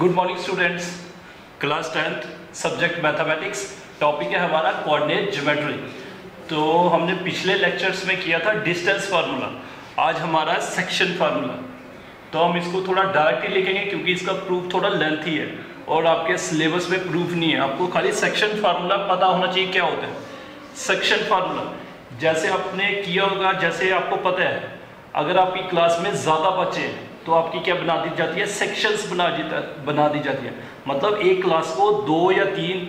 Good morning students, class 10th subject mathematics. Topic है हमारा coordinate geometry. तो हमने पिछले लेक्चर्स में किया था डिस्टेंस फार्मूला, आज हमारा सेक्शन फार्मूला। तो हम इसको थोड़ा डायरेक्टली लिखेंगे क्योंकि इसका प्रूफ थोड़ा लेंथी है और आपके सिलेबस में प्रूफ नहीं है। आपको खाली सेक्शन फार्मूला पता होना चाहिए क्या होता है। सेक्शन फार्मूला जैसे आपने किया होगा, जैसे आपको पता है, अगर आपकी क्लास में ज़्यादा बच्चे हैं तो आपकी क्या बना दी जाती है, सेक्शंस बना दी जाती है। मतलब एक क्लास को 2 या 3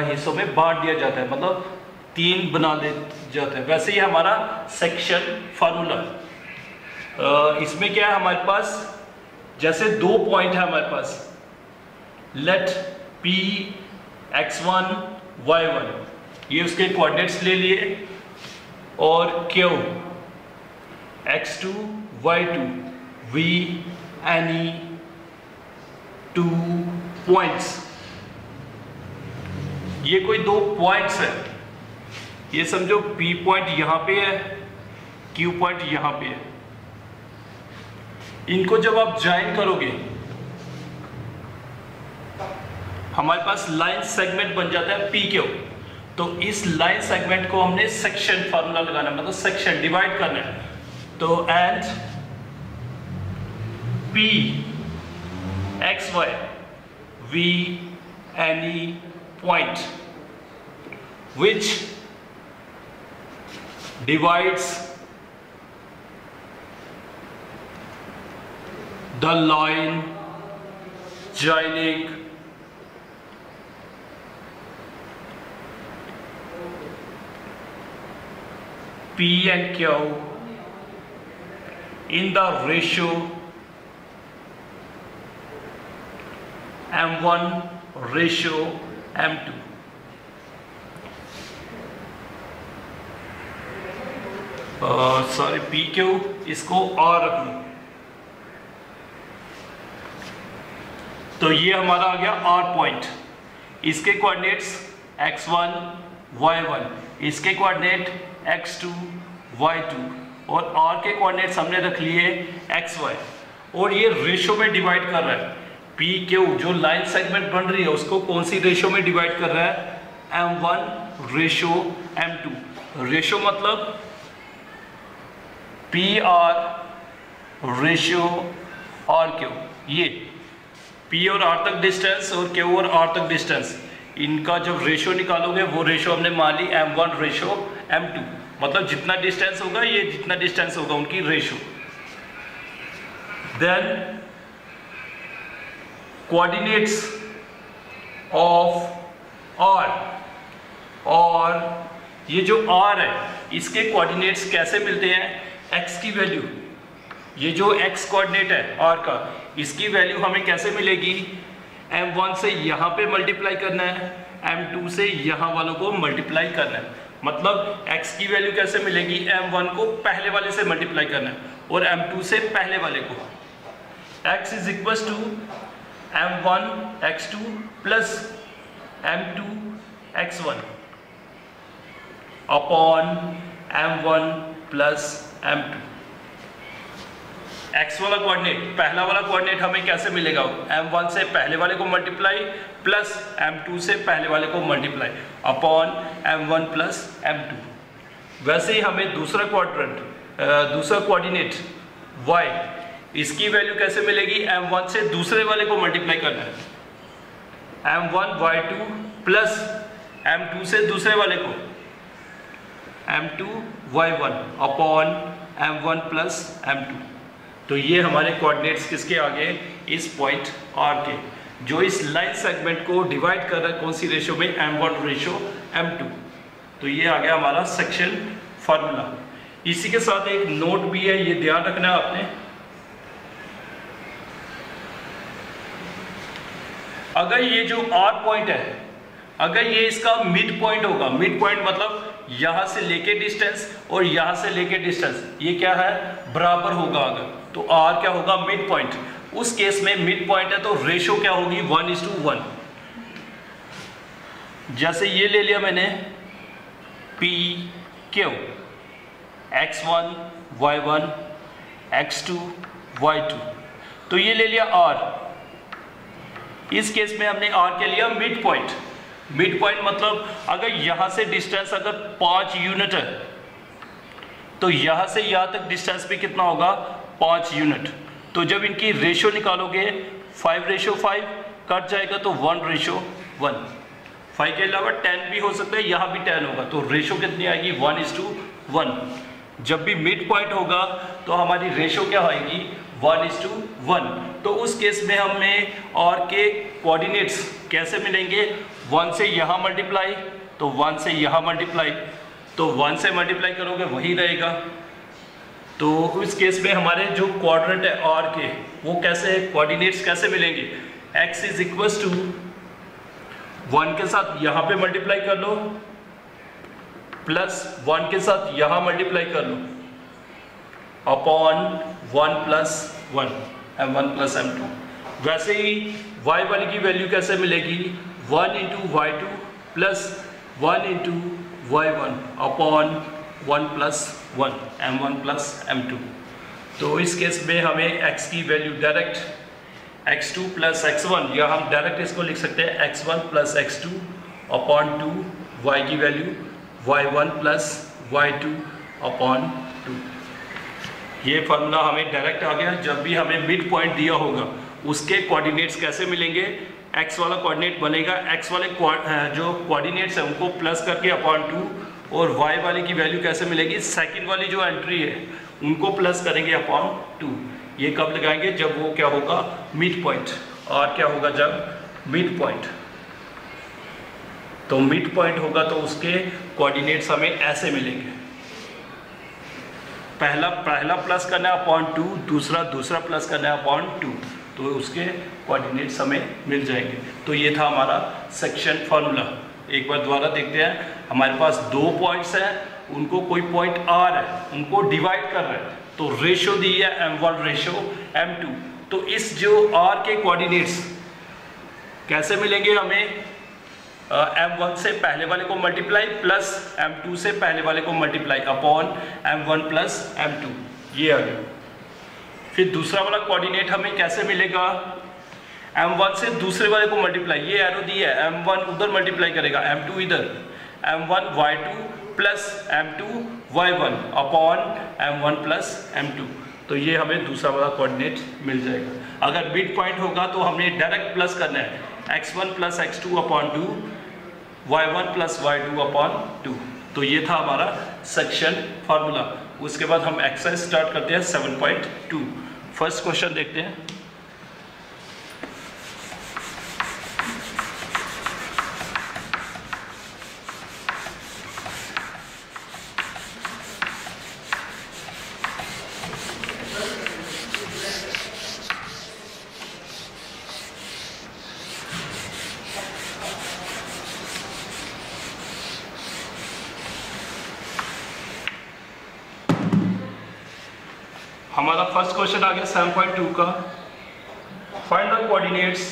हिस्सों में बांट दिया जाता है, मतलब 3 बना दे जाते हैं। वैसे ही हमारा सेक्शन फार्मूला, इसमें क्या है हमारे पास, जैसे 2 पॉइंट है हमारे पास, लेट P x1 y1, ये उसके कोऑर्डिनेट्स ले लिए, और Q x2 y2 V any 2 points। ये कोई 2 पॉइंट्स है, ये समझो P पॉइंट यहां पे है, Q पॉइंट यहां पे है। इनको जब आप ज्वाइन करोगे हमारे पास लाइन सेगमेंट बन जाता है PQ। तो इस लाइन सेगमेंट को हमने सेक्शन फार्मूला लगाना है, मतलब सेक्शन डिवाइड करना है। तो and P x y V any point which divides the line joining P and Q in the ratio M1 ratio M2। Sorry PQ, इसको R रखना। तो ये हमारा आ गया R पॉइंट, इसके कोऑर्डिनेट्स x1 y1, इसके कोऑर्डिनेट x2 y2, और R के कोऑर्डिनेट्स हमने रख लिए xy, और ये रेशो में डिवाइड कर रहा है। PQ जो लाइन सेगमेंट बन रही है उसको कौन सी रेशो में डिवाइड कर रहा है, M1 रेशो M2। रेशो मतलब PR रेशो RQ। ये P और R तक डिस्टेंस और Q और R तक डिस्टेंस, इनका जब रेशो निकालोगे वो रेशो हमने मान ली M1 रेशो M2। मतलब जितना डिस्टेंस होगा, ये जितना डिस्टेंस होगा उनकी ratio. Then coordinates of R, और ये जो R है इसके कोऑर्डिनेट्स कैसे मिलते हैं, x की वैल्यू, ये जो x कोऑर्डिनेट है R का, इसकी वैल्यू हमें कैसे मिलेगी, M1 से यहाँ पे मल्टीप्लाई करना है, M2 से यहाँ वालों को मल्टीप्लाई करना है। मतलब x की वैल्यू कैसे मिलेगी, M1 को पहले वाले से मल्टीप्लाई करना है और M2 से पहले वाले को। x is equal to M1 x2 plus M2 x1 upon M1 plus M2। x वाला कोऑर्डिनेट, पहला वाला कोऑर्डिनेट हमें कैसे मिलेगा, M1 से पहले वाले को मल्टीप्लाई प्लस M2 से पहले वाले को multiply upon M1 plus M2। वैसे ही हमें दूसरा क्वाड्रेंट, दूसरा कोऑर्डिनेट y, इसकी वैल्यू कैसे मिलेगी, M1 से दूसरे वाले को मल्टीप्लाई करना है, M1 y2 प्लस M2 से दूसरे वाले को M2 y1 upon M1 plus M2। तो ये हमारे कोऑर्डिनेट्स किसके आ गए, इस पॉइंट R के, जो इस लाइन सेगमेंट को डिवाइड कर रहा है कौन सी रेशो में, M1 रेशो M2। तो ये आ गया हमारा सेक्शन फार्मूला। इसी के साथ एक नोट भी है, ये ध्यान रखना है आपने। अगर ये जो R पॉइंट है, अगर ये इसका मिड पॉइंट होगा, मिड पॉइंट मतलब यहां से लेके डिस्टेंस और यहां से लेके डिस्टेंस, ये क्या है, बराबर होगा अगर, तो R क्या होगा, मिड पॉइंट। उस केस में मिड पॉइंट है तो रेशो क्या होगी, 1:1। जैसे ये ले लिया मैंने PQ, x1 y1 x2 y2, तो ये ले लिया R। इस केस में हमने r के लिया मिड पॉइंट। मिड पॉइंट मतलब अगर यहाँ से डिस्टेंस अगर 5 यूनिट है तो यहाँ से यहाँ तक डिस्टेंस भी कितना होगा 5 यूनिट। तो जब इनकी रेशो निकालोगे 5:5 कट जाएगा तो 1:1। 5 के अलावा 10 भी हो सकता है, यहाँ भी 10 होगा, तो रेशो कितनी आएगी 1:1। जब भी मिड पॉइंट होगा तो हमारी रेशो क्या आएगी 1:1। तो उस केस में हमें और के कोऑर्डिनेट्स कैसे मिलेंगे, 1 से यहाँ मल्टीप्लाई तो 1 से यहाँ मल्टीप्लाई, तो 1 से मल्टीप्लाई करोगे वही रहेगा। तो उस केस में हमारे जो क्वाड्रेंट है आर के वो कैसे कोऑर्डिनेट्स कैसे मिलेंगे, x इज इक्वल टू 1 के साथ यहाँ पे मल्टीप्लाई कर लो प्लस 1 के साथ यहाँ मल्टीप्लाई कर लो अपॉन 1 + 1 m1 + m2। वैसे ही y वाली की वैल्यू कैसे मिलेगी 1 × y2 plus 1 × y1 upon 1 + 1 m1 + m2। तो इस केस में हमें x की वैल्यू डायरेक्ट x2 + x1 या हम डायरेक्ट इसको लिख सकते हैं x1 + x2 अपॉन 2, y की वैल्यू y1 + y2 अपॉन 2। ये फार्मूला हमें डायरेक्ट आ गया। जब भी हमें मिड पॉइंट दिया होगा उसके कोऑर्डिनेट्स कैसे मिलेंगे, x वाला कोऑर्डिनेट बनेगा, x वाले जो कोऑर्डिनेट्स है उनको प्लस करके अपॉन 2, और y वाले की वैल्यू कैसे मिलेगी, सेकंड वाली जो एंट्री है उनको प्लस करेंगे अपॉन 2। ये कब लगाएंगे, जब वो क्या होगा मिड पॉइंट। और क्या होगा जब मिड पॉइंट, तो मिड पॉइंट होगा तो उसके कोऑर्डिनेट्स हमें ऐसे मिलेंगे, पहला प्लस करना है अपॉन 2, दूसरा प्लस करना है अपॉन 2, तो उसके कोऑर्डिनेट्स हमें मिल जाएंगे। तो ये था हमारा सेक्शन फार्मूला। एक बार दोबारा देखते हैं। हमारे पास 2 पॉइंट्स हैं, उनको कोई पॉइंट r है उनको डिवाइड कर रहे हैं, तो रेशो दी है m1:m2। तो इस जो r के कोऑर्डिनेट्स कैसे मिलेंगे हमें, m1 से पहले वाले को मल्टीप्लाई प्लस m2 से पहले वाले को मल्टीप्लाई अपॉन m1 + m2, ये आ गया। फिर दूसरा वाला कोऑर्डिनेट हमें कैसे मिलेगा, m1 से दूसरे वाले को मल्टीप्लाई, ये एरो दी है, m1 उधर मल्टीप्लाई करेगा m2 इधर, m1 y2 plus m2 y1 upon m1 + m2। तो ये हमें दूसरा वाला कोऑर्डिनेट मिल जाएगा। अगर मिड पॉइंट होगा तो हमें डायरेक्ट प्लस करना है, x1 + x2 upon 2, y1 + y2 upon 2। तो ये था हमारा सेक्शन फार्मूला। उसके बाद हम एक्सरसाइज स्टार्ट करते हैं 7.2। फर्स्ट क्वेश्चन देखते हैं। हमारा फर्स्ट क्वेश्चन आ गया 7.2 का, find the coordinates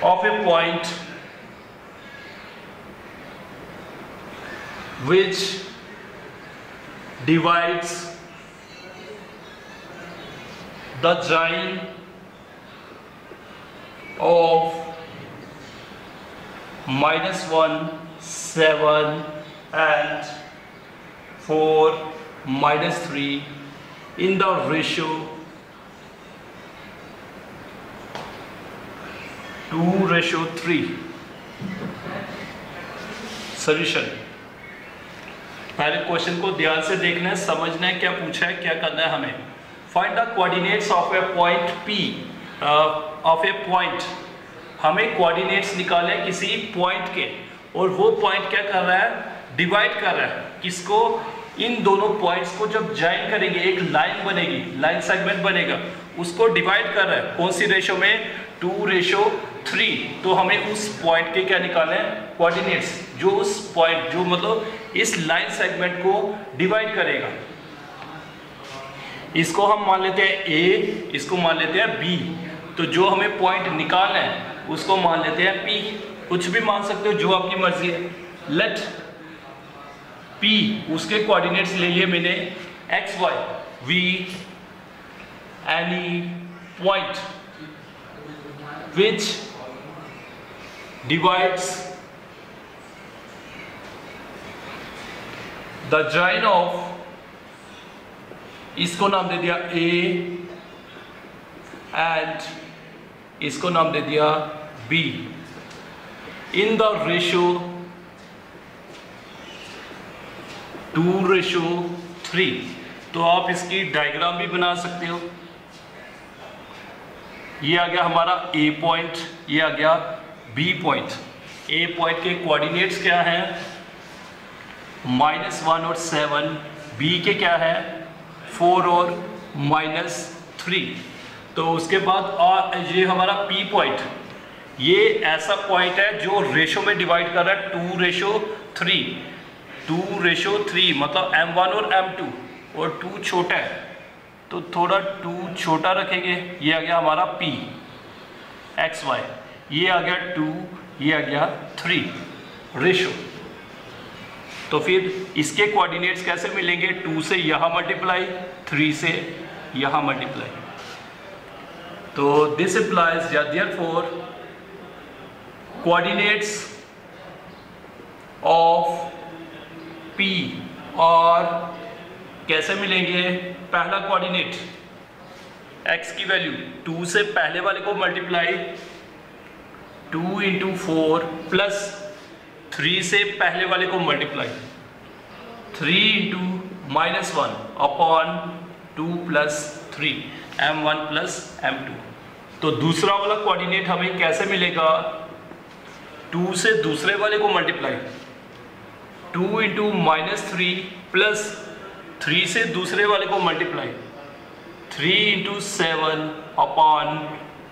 of A point which divides the join of -1, 7 and 4, -3 in the ratio 2:3। Solution, पहले क्वेश्चन को ध्यान से देखना है, समझना है क्या पूछा है, क्या करना है हमें। Find the coordinates of A point P of A point. हमें कोऑर्डिनेट्स निकाले किसी पॉइंट के, और वो पॉइंट क्या कर रहा है, डिवाइड कर रहा है किसको, इन दोनों पॉइंट्स को जब ज्वाइन करेंगे एक लाइन बनेगी, लाइन सेगमेंट बनेगा, उसको डिवाइड कर रहा है। कौन सी रेशो में, 2:3। तो हमें उस पॉइंट के क्या निकालना है, कोऑर्डिनेट्स, जो उस पॉइंट जो मतलब इस लाइन सेगमेंट को डिवाइड करेगा। इसको हम मान लेते हैं A, इसको मान लेते हैं B। तो जो हमें पॉइंट निकालना है उसको मान लेते हैं P, कुछ भी मान सकते हो जो आपकी मर्जी है। लेट P उसके कोऑर्डिनेट्स ले लिए मैंने X Y, V any point which divides the join of, इसको नाम दे दिया A एंड इसको नाम दे दिया B, इन द रेशियो 2:3। तो आप इसकी डायग्राम भी बना सकते हो। ये आ गया हमारा A पॉइंट, ये आ गया B पॉइंट। A पॉइंट के कोऑर्डिनेट्स क्या हैं? -1 और 7। B के क्या है? 4 और -3। तो उसके बाद ये हमारा P पॉइंट, ये ऐसा पॉइंट है जो रेशो में डिवाइड कर रहा है 2:3। 2:3 मतलब M1 और M2, और 2 छोटा है तो थोड़ा 2 छोटा रखेंगे। ये आ गया हमारा P XY, ये आ गया 2, ये आ गया 3 रेशो। तो फिर इसके कोऑर्डिनेट्स कैसे मिलेंगे? 2 से यहाँ मल्टीप्लाई, 3 से यहाँ मल्टीप्लाई। तो दिस इंप्लाइज या देयरफॉर कोऑर्डिनेट्स ऑफ P और कैसे मिलेंगे? पहला कोऑर्डिनेट x की वैल्यू 2 से पहले वाले को मल्टीप्लाई 2 × 4 प्लस 3 से पहले वाले को मल्टीप्लाई 3 × -1 अपॉन 2 + 3 M1 + M2। तो दूसरा वाला कोऑर्डिनेट हमें कैसे मिलेगा? 2 से दूसरे वाले को मल्टीप्लाई 2 × -3 प्लस 3 से दूसरे वाले को multiply 3 × 7 upon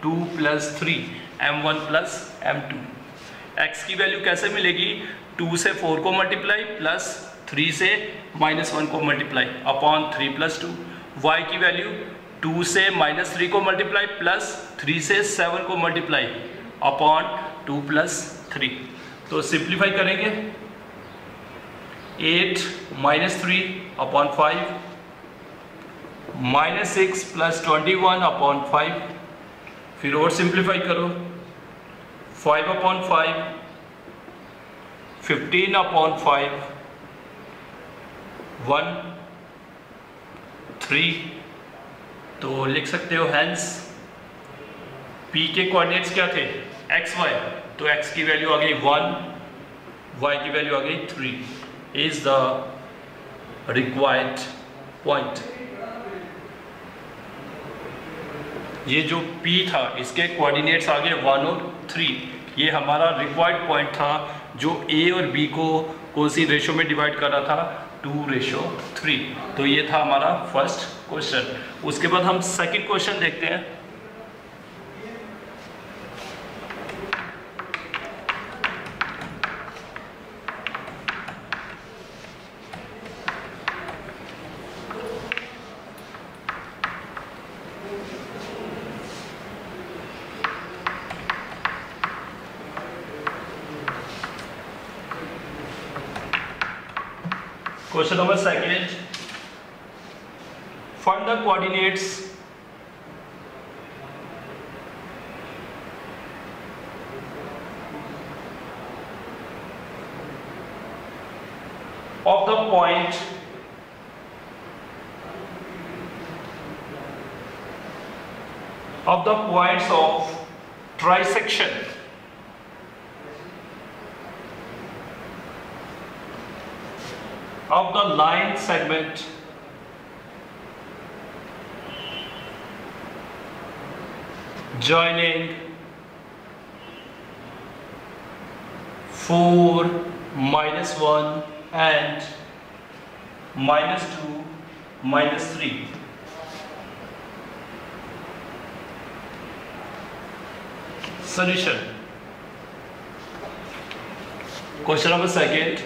2 + 3 M1 + M2। x की वैल्यू कैसे मिलेगी? 2 से 4 को मल्टीप्लाई प्लस 3 से -1 को मल्टीप्लाई अपॉन 3 + 2। y की वैल्यू 2 से -3 को मल्टीप्लाई प्लस 3 से 7 को मल्टीप्लाई अपॉन 2 + 3। तो सिंप्लीफाई करेंगे 8 - 3 अपॉन 5 -6 + 21 अपॉन 5। फिर और सिंप्लीफाई करो 5 अपॉन 5 15 अपॉन 5 1 3। तो लिख सकते हो हैंस P के कोऑर्डिनेट्स क्या थे? x y। तो x की वैल्यू आ गई 1, y की वैल्यू आ गई 3 इज द रिक्वायर्ड पॉइंट। ये जो P था इसके कोऑर्डिनेट्स आ गए 1 और 3। ये हमारा रिक्वायर्ड पॉइंट था जो A और B को कौन सी रेशो में डिवाइड कर रहा था? 2:3। तो ये था हमारा फर्स्ट क्वेश्चन। उसके बाद हम सेकंड क्वेश्चन देखते हैं। Question number second, find the coordinates of the point of the points of trisection of the line segment joining 4 -1 and -2 -3. Solution. Question number second.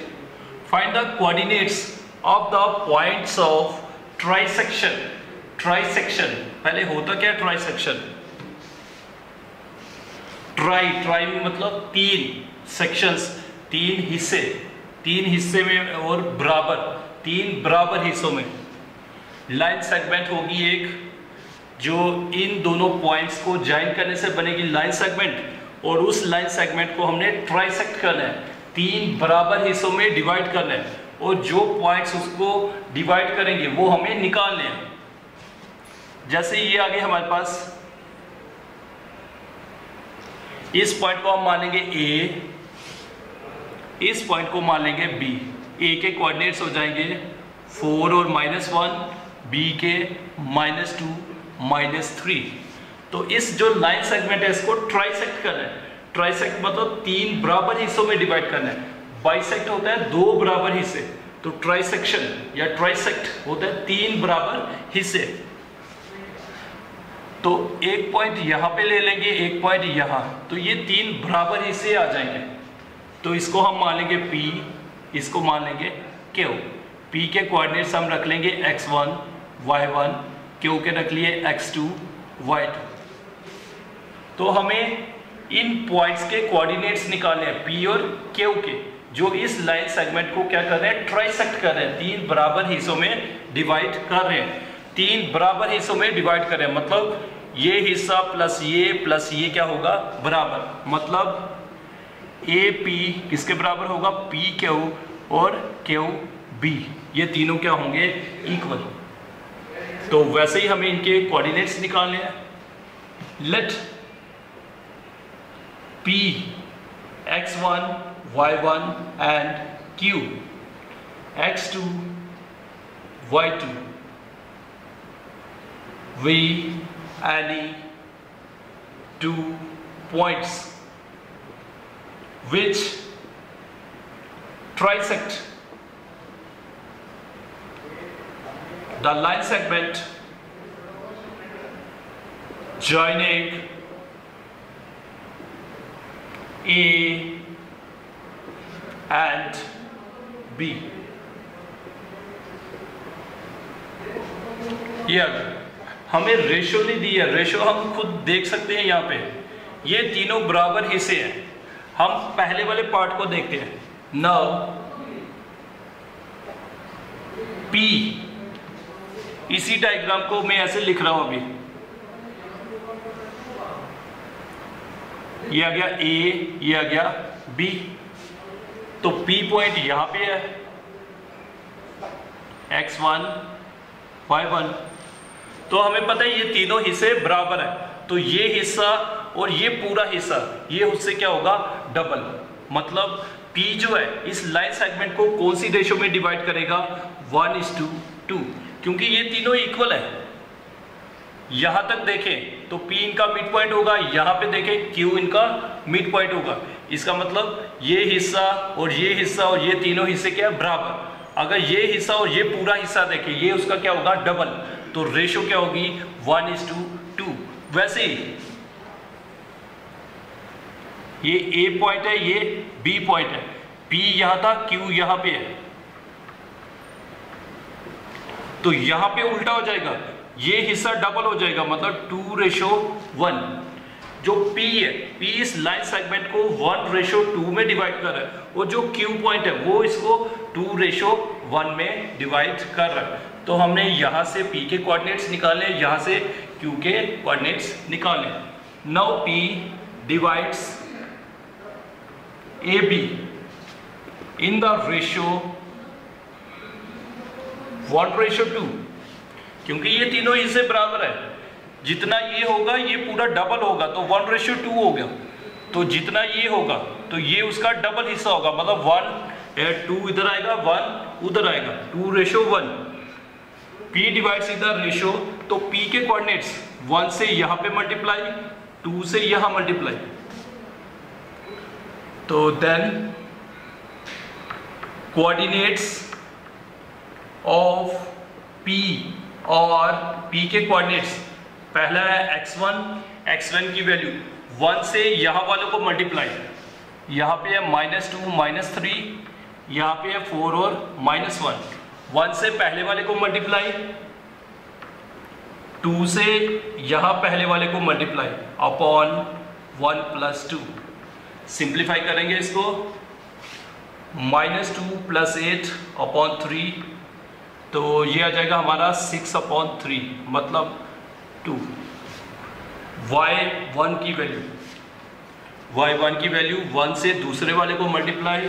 Find the coordinates of the points of trisection. Trisection पहले होता क्या है? Trisection try मतलब 3 sections, 3 हिस्से। 3 हिस्से में और बराबर, 3 बराबर हिस्सों में लाइन सेगमेंट होगी एक, जो इन दोनों पॉइंट्स को ज्वाइन करने से बनेगी लाइन सेगमेंट, और उस लाइन सेगमेंट को हमने ट्राइसेक्ट करना है, 3 बराबर हिस्सों में डिवाइड करना है, और जो पॉइंट्स उसको डिवाइड करेंगे वो हमें निकालने हैं। जैसे ये आगे हमारे पास, इस पॉइंट को हम मानेंगे A, इस पॉइंट को मान लेंगे B। A के कोऑर्डिनेट्स हो जाएंगे 4 और -1, B के -2, -3। तो इस जो लाइन सेगमेंट है इसको ट्राइसेक्ट करना है। ट्राइसेक्ट मतलब 3 बराबर हिस्सों में डिवाइड करना है। बाइसेक्ट होता है 2 बराबर हिस्से, तो ट्राइसेक्शन या ट्राइसेक्ट होता है 3 बराबर हिस्से। तो एक पॉइंट यहां पे ले लेंगे, एक पॉइंट यहां, तो ये 3 बराबर हिस्से आ जाएंगे। तो इसको हम मान लेंगे P, इसको मान लेंगे Q। P के कोऑर्डिनेट्स हम रख लेंगे x1, y1, Q के रख लिए x2, y2। तो हमें इन पॉइंट्स के कोऑर्डिनेट्स निकालने हैं P और Q के, जो इस लाइन सेगमेंट को क्या कर रहे हैं, ट्राइसेक्ट कर रहे हैं, 3 बराबर हिस्सों में डिवाइड कर रहे हैं। 3 बराबर हिस्सों में डिवाइड कर रहे हैं, मतलब ये हिस्सा प्लस ये क्या होगा, बराबर। मतलब AP किसके बराबर होगा, PQ और QB, ये तीनों क्या होंगे, इक्वल। तो वैसे ही हमें इनके कोऑर्डिनेट्स निकालने हैं। Let P, x1, y1 and Q, x2, y2, we any 2 points which trisect the line segment joining A and B। ये हमें रेशो नहीं दी है, रेशो हम खुद देख सकते हैं यहाँ पे, ये तीनों बराबर हिस्से हैं। हम पहले वाले पार्ट को देखते हैं। नाउ P, इसी डायग्राम को मैं ऐसे लिख रहा हूं अभी, ये आ गया A, ये आ गया B। तो P पॉइंट यहां पे है, x1, y1। तो हमें पता है ये तीनों हिस्से बराबर है, तो ये हिस्सा और ये पूरा हिस्सा, ये उससे क्या होगा, डबल। मतलब P जो है इस लाइन सेगमेंट को कौन सी रेशो में डिवाइड करेगा, 1:2, क्योंकि ये तीनों इक्वल है। यहां तक देखें तो P इनका मिड पॉइंट होगा, यहां पे देखें Q इनका मिड पॉइंट होगा। इसका मतलब ये हिस्सा और ये हिस्सा और ये तीनों हिस्से क्या है, बराबर। अगर ये हिस्सा और ये पूरा हिस्सा देखें, ये उसका क्या होगा, डबल। तो रेशो क्या होगी, 1:2। वैसे ही ये A पॉइंट है, ये B पॉइंट है, P यहां था, Q यहां पे है, तो यहां पे उल्टा हो जाएगा, ये हिस्सा डबल हो जाएगा, मतलब 2:1। जो P है, P इस लाइन सेगमेंट को 1:2 में डिवाइड कर रहा है, और जो Q पॉइंट है वो इसको 2:1 में डिवाइड कर रहा है। तो हमने यहां से P के कोऑर्डिनेट्स निकाले, यहां से Q के कोऑर्डिनेट्स निकाले। Now P divides AB in the ratio 1:2, क्योंकि ये तीनों इससे बराबर है। जितना ये होगा ये पूरा डबल होगा, तो 1:2 हो गया। तो जितना ये होगा तो ये उसका डबल हिस्सा होगा, मतलब 1:2 इधर आएगा, 1 उधर आएगा, 2:1। P डिवाइड्स इधर रेशो, तो P के कोऑर्डिनेट्स 1 से यहां पे मल्टीप्लाई, 2 से यहां मल्टीप्लाई। तो देन कोऑर्डिनेट्स ऑफ P और P के कोऑर्डिनेट्स, पहला है x1 की वैल्यू 1 से यहां वालों को मल्टीप्लाई, यहां पे है -2, -3, यहां पे है 4 और -1। 1 से पहले वाले को मल्टीप्लाई, 2 से यहां पहले वाले को मल्टीप्लाई अपॉन 1 + 2। सिंप्लीफाई करेंगे इसको, -2 + 8 अपॉन 3, तो ये आ जाएगा हमारा 6 अपॉन 3 मतलब 2। y1 की वैल्यू 1 से दूसरे वाले को मल्टीप्लाई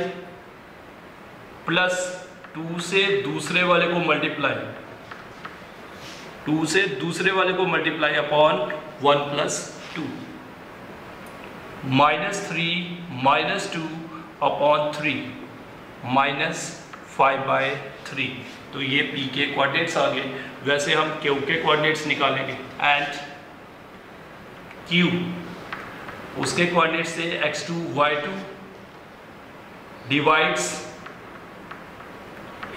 प्लस 2 से दूसरे वाले को मल्टीप्लाई, 2 से दूसरे वाले को मल्टीप्लाई अपॉन 1 + 2, -3 - 2 अपॉन 3 -5/3। तो ये p के कोऑर्डिनेट्स आ गए। वैसे हम q के कोऑर्डिनेट्स निकालेंगे एंड q उसके कोऑर्डिनेट्स से x2 y2 divides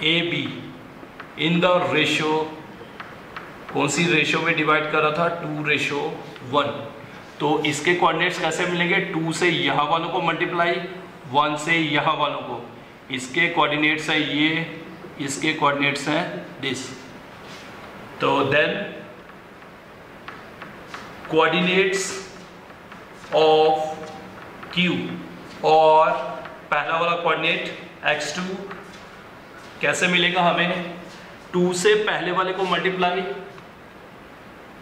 AB in the ratio, कौन सी रेशियो में डिवाइड कर रहा था, 2:1। तो इसके कोऑर्डिनेट्स कैसे मिलेंगे, 2 से यहाँ वालों को मल्टीप्लाई, 1 से यहाँ वालों को। इसके कोऑर्डिनेट्स है ये, इसके कोऑर्डिनेट्स हैं दिस। तो देन कोऑर्डिनेट्स ऑफ Q और पहला वाला कोऑर्डिनेट x2 कैसे मिलेगा हमें, 2 से पहले वाले को मल्टीप्लाई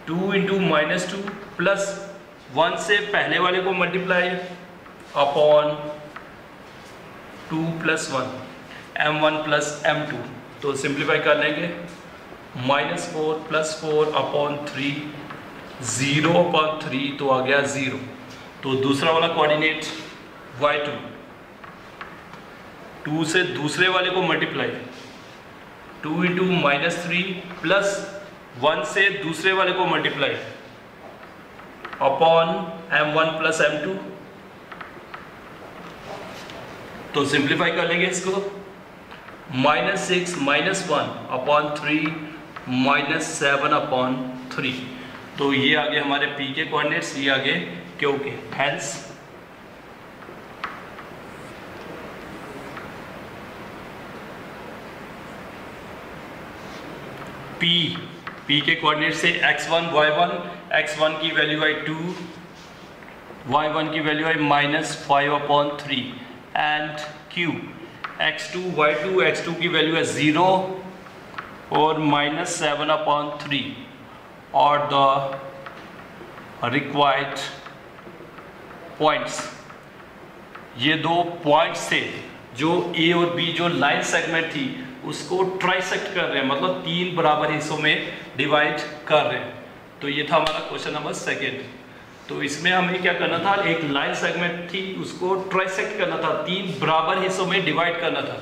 2 × -2 प्लस 1 से पहले वाले को मल्टीप्लाई अपॉन 2 + 1 m1 + m2। तो सिंप्लीफाई कर लेंगे, -4 + 4 अपॉन 3 0 अपॉन 3 तो आ गया 0। तो दूसरा वाला कोऑर्डिनेट y2 2 से दूसरे वाले को मल्टीप्लाई 2 × -3 प्लस 1 से दूसरे वाले को मल्टीप्लाई अपॉन m1 + m2। तो सिंप्लीफाई कर लेंगे इसको, -6 - 1 अपॉन 3 -7 अपॉन 3। तो ये आगे हमारे p के कोऑर्डिनेट्स, ये आगे q के। हेंस p के कोऑर्डिनेट से x1 y1, x1 की वैल्यू आई 2, y1 की value I -5 upon 3 and q x2 y2, x2 की वैल्यू है 0 और -7 अपॉन 3 और द रिक्वायर्ड पॉइंट्स। ये दो पॉइंट्स थे जो a और b जो लाइन सेगमेंट थी उसको ट्राइसेक्ट कर रहे हैं, मतलब 3 बराबर हिस्सों में डिवाइड कर रहे हैं। तो ये था हमारा क्वेश्चन नंबर 2। तो इसमें हमें क्या करना था, एक लाइन सेगमेंट थी उसको ट्राइसेक्ट करना था, 3 बराबर हिस्सों में डिवाइड करना था।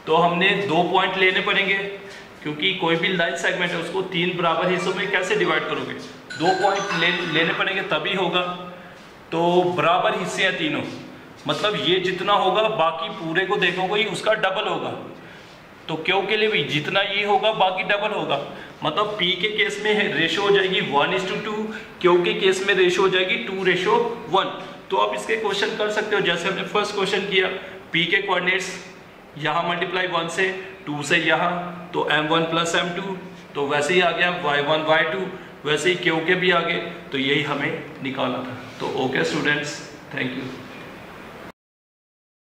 तो हमने 2 पॉइंट लेने पड़ेंगे, क्योंकि कोई भी लाइन सेगमेंट है उसको 3 बराबर हिस्सों में कैसे डिवाइड करोगे, 2 पॉइंट लेने पड़ेंगे तभी होगा। तो बराबर हिस्से हैं तीनों, मतलब ये जितना होगा बाकी पूरे को देखोगे ही उसका डबल होगा। तो क्यों के लिए भी जितना ये होगा बाकी डबल होगा, मतलब p के केस में रेशो हो जाएगी 1:2, क्यों के केस में रेशो हो जाएगी 2:1। तो आप इसके क्वेश्चन कर सकते हो, जैसे हमने फर्स्ट क्वेश्चन किया, p के कोऑर्डिनेट्स यहाँ मल्टीप्लाई 1 से 2 से यहाँ, तो m1 + m2, तो वैसे ही आ गया y1 y2, वैसे ही क्यों के भी आ गए। तो यही हमें निकालना था। तो ओके स्टूडेंट्स, थैंक यू।